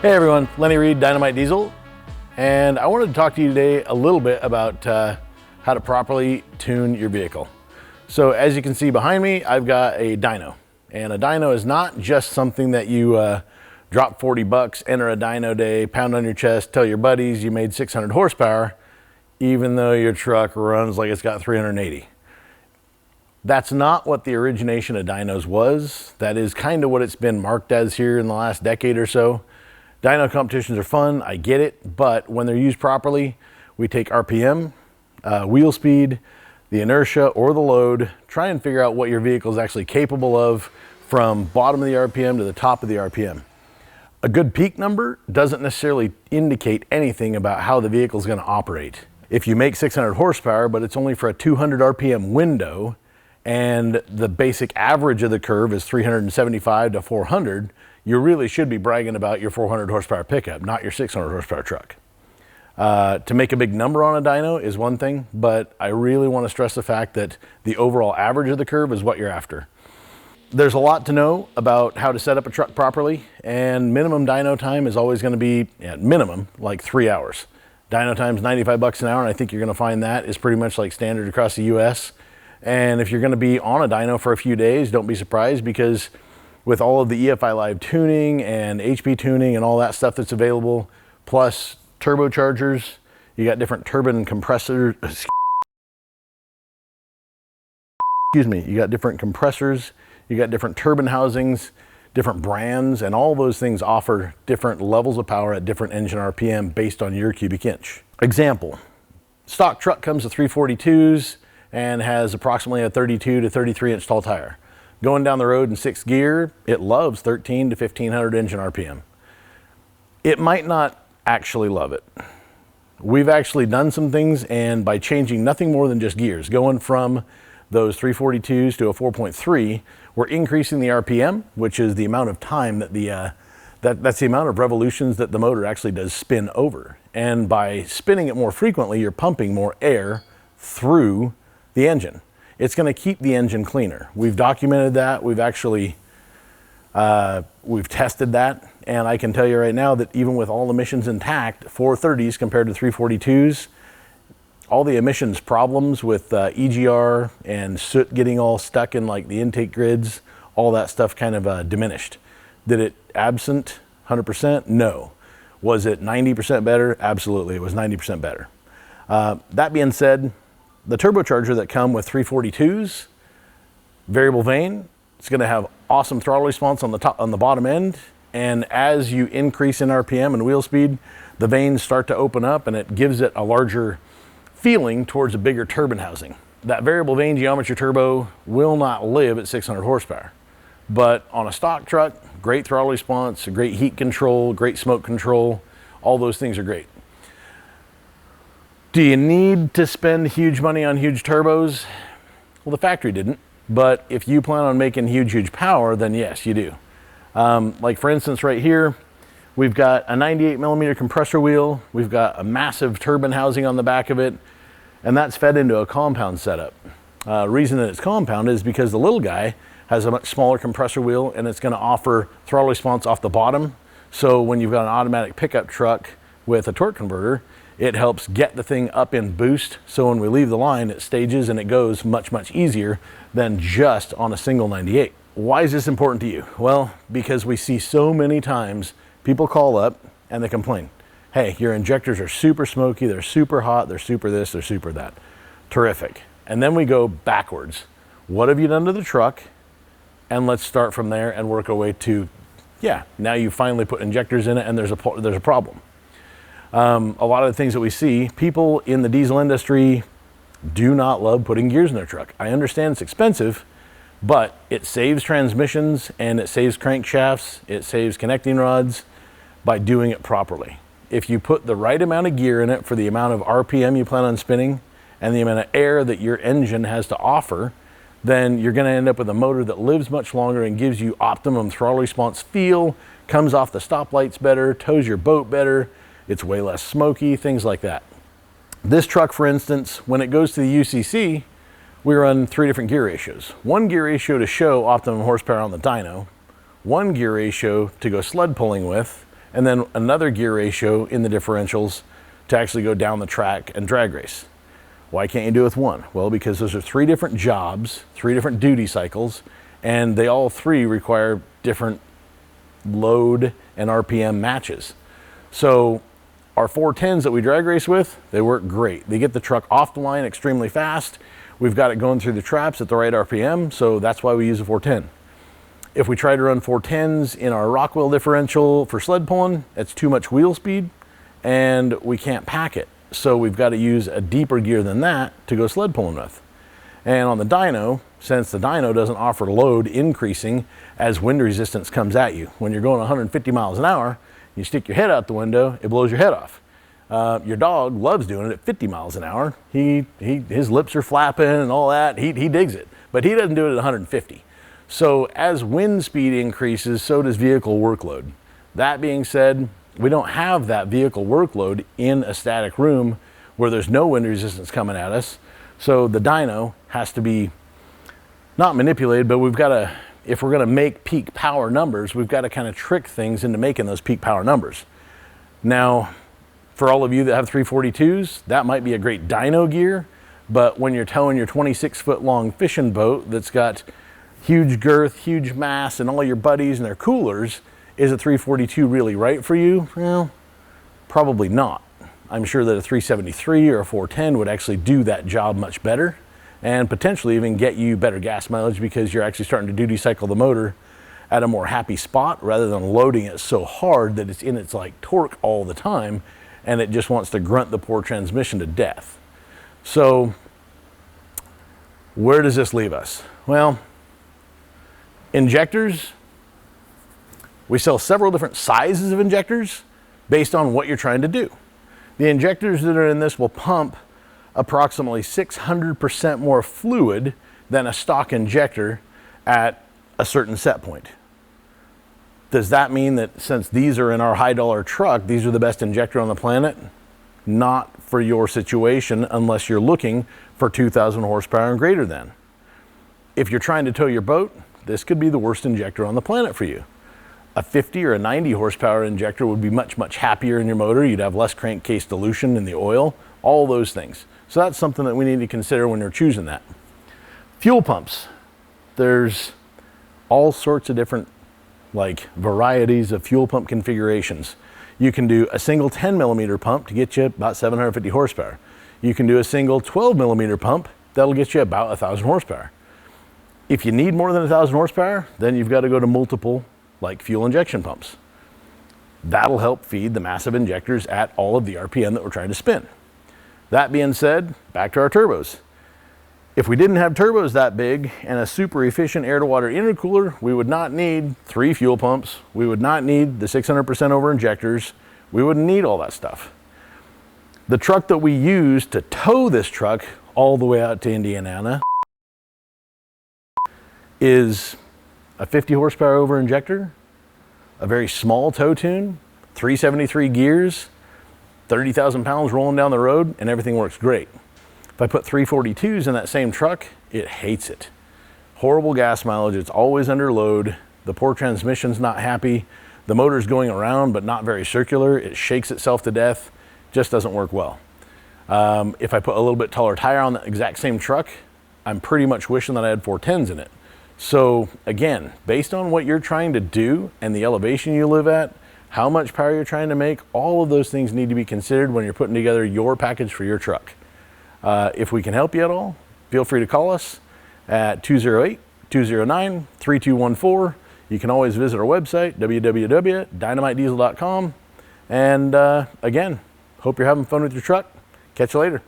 Hey everyone, Lenny Reed, Dynamite Diesel, and I wanted to talk to you today a little bit about how to properly tune your vehicle. So as you can see behind me, I've got a dyno, and a dyno is not just something that you drop 40 bucks, enter a dyno day, pound on your chest, tell your buddies you made 600 horsepower, even though your truck runs like it's got 380. That's not what the origination of dynos was. That is kind of what it's been marked as here in the last decade or so. Dyno competitions are fun, I get it, but when they're used properly, we take RPM, wheel speed, the inertia or the load, try and figure out what your vehicle is actually capable of from bottom of the RPM to the top of the RPM. A good peak number doesn't necessarily indicate anything about how the vehicle is going to operate. If you make 600 horsepower, but it's only for a 200 RPM window, and the basic average of the curve is 375 to 400, you really should be bragging about your 400 horsepower pickup, not your 600 horsepower truck. To make a big number on a dyno is one thing, but I really want to stress the fact that the overall average of the curve is what you're after. There's a lot to know about how to set up a truck properly, and minimum dyno time is always going to be, at minimum, like 3 hours. Dyno time's 95 bucks an hour, and I think you're going to find that is pretty much like standard across the US. And if you're going to be on a dyno for a few days, don't be surprised, because with all of the EFI Live tuning and HP tuning and all that stuff that's available, plus turbochargers, you got different turbine compressors, you got different compressors, you got different turbine housings, different brands, and all those things offer different levels of power at different engine RPM based on your cubic inch. Example, stock truck comes with 342s and has approximately a 32 to 33 inch tall tire. Going down the road in 6th gear, it loves 13 to 1500 engine RPM. It might not actually love it. We've actually done some things, and by changing nothing more than just gears, going from those 342s to a 4.3, we're increasing the RPM, which is the amount of time that that's the amount of revolutions that the motor actually does spin over. And by spinning it more frequently, you're pumping more air through the engine. It's going to keep the engine cleaner. We've documented that. We've actually we've tested that, and I can tell you right now that even with all emissions intact, 430s compared to 342s, all the emissions problems with EGR and soot getting all stuck in like the intake grids, all that stuff kind of diminished. Did it absent 100%? No. Was it 90% better? Absolutely, it was 90% better. That being said, the turbocharger that come with 342s, variable vane, it's going to have awesome throttle response on the bottom end, and as you increase in RPM and wheel speed, the vanes start to open up and it gives it a larger feeling towards a bigger turbine housing. That variable vane geometry turbo will not live at 600 horsepower, but on a stock truck, great throttle response, great heat control, great smoke control, all those things are great. Do you need to spend huge money on huge turbos? Well, the factory didn't, but if you plan on making huge power, then yes, you do. Like for instance, right here, we've got a 98 millimeter compressor wheel, we've got a massive turbine housing on the back of it, and that's fed into a compound setup. Reason that it's compound is because the little guy has a much smaller compressor wheel, and it's gonna offer throttle response off the bottom. So when you've got an automatic pickup truck with a torque converter, it helps get the thing up in boost, so when we leave the line, it stages and it goes much easier than just on a single 98. Why is this important to you? Well, because we see so many times people call up and they complain, hey, your injectors are super smoky, they're super hot, they're super this, they're super that. Terrific. And then we go backwards. What have you done to the truck? And let's start from there and work our way to, yeah, now you finally put injectors in it and there's a problem. A lot of the things that we see, people in the diesel industry do not love putting gears in their truck. I understand it's expensive, but it saves transmissions and it saves crankshafts, it saves connecting rods by doing it properly. If you put the right amount of gear in it for the amount of RPM you plan on spinning and the amount of air that your engine has to offer, then you're going to end up with a motor that lives much longer and gives you optimum throttle response feel, comes off the stoplights better, tows your boat better, it's way less smoky, things like that. This truck, for instance, when it goes to the UCC, we run 3 different gear ratios. 1 gear ratio to show optimum horsepower on the dyno, 1 gear ratio to go sled pulling with, and then another gear ratio in the differentials to actually go down the track and drag race. Why can't you do it with one? Well, because those are 3 different jobs, 3 different duty cycles, and they all 3 require different load and RPM matches. So our 410s that we drag race with, they work great. They get the truck off the line extremely fast. We've got it going through the traps at the right RPM, so that's why we use a 410. If we try to run 410s in our Rockwell differential for sled pulling, it's too much wheel speed and we can't pack it. So we've got to use a deeper gear than that to go sled pulling with. And on the dyno, since the dyno doesn't offer load increasing as wind resistance comes at you, when you're going 150 miles an hour, you stick your head out the window, it blows your head off. Your dog loves doing it at 50 miles an hour. His lips are flapping and all that. He digs it, but he doesn't do it at 150. So as wind speed increases, so does vehicle workload. That being said, we don't have that vehicle workload in a static room where there's no wind resistance coming at us. So the dyno has to be not manipulated, but we've got to, if we're going to make peak power numbers, we've got to kind of trick things into making those peak power numbers. Now, for all of you that have 342s, that might be a great dyno gear, but when you're towing your 26-foot long fishing boat that's got huge girth, huge mass, and all your buddies and their coolers, is a 342 really right for you? Well, probably not. I'm sure that a 373 or a 410 would actually do that job much better and potentially even get you better gas mileage because you're actually starting to duty cycle the motor at a more happy spot rather than loading it so hard that it's in its like torque all the time and it just wants to grunt the poor transmission to death. So where does this leave us? Well, injectors, we sell several different sizes of injectors based on what you're trying to do. The injectors that are in this will pump approximately 600% more fluid than a stock injector at a certain set point. Does that mean that since these are in our high dollar truck, these are the best injector on the planet? Not for your situation unless you're looking for 2,000 horsepower and greater than. If you're trying to tow your boat, this could be the worst injector on the planet for you. A 50 or a 90 horsepower injector would be much, much happier in your motor. You'd have less crankcase dilution in the oil, all those things. So that's something that we need to consider when you're choosing that. Fuel pumps. There's all sorts of different varieties of fuel pump configurations. You can do a single 10 millimeter pump to get you about 750 horsepower. You can do a single 12 millimeter pump that'll get you about 1,000 horsepower. If you need more than 1,000 horsepower, then you've got to go to multiple fuel injection pumps. That'll help feed the massive injectors at all of the RPM that we're trying to spin. That being said, back to our turbos. If we didn't have turbos that big and a super efficient air-to-water intercooler, we would not need 3 fuel pumps. We would not need the 600% over injectors. We wouldn't need all that stuff. The truck that we use to tow this truck all the way out to Indiana is a 50 horsepower over injector, a very small tow tune, 373 gears, 30,000 pounds rolling down the road, and everything works great. If I put 342s in that same truck, it hates it. Horrible gas mileage, it's always under load, the poor transmission's not happy, the motor's going around but not very circular, it shakes itself to death, just doesn't work well. If I put a little bit taller tire on the exact same truck, I'm pretty much wishing that I had 410s in it. So again, based on what you're trying to do and the elevation you live at, how much power you're trying to make, all of those things need to be considered when you're putting together your package for your truck. If we can help you at all, feel free to call us at 208-209-3214. You can always visit our website, www.dynamitediesel.com. And again, hope you're having fun with your truck. Catch you later.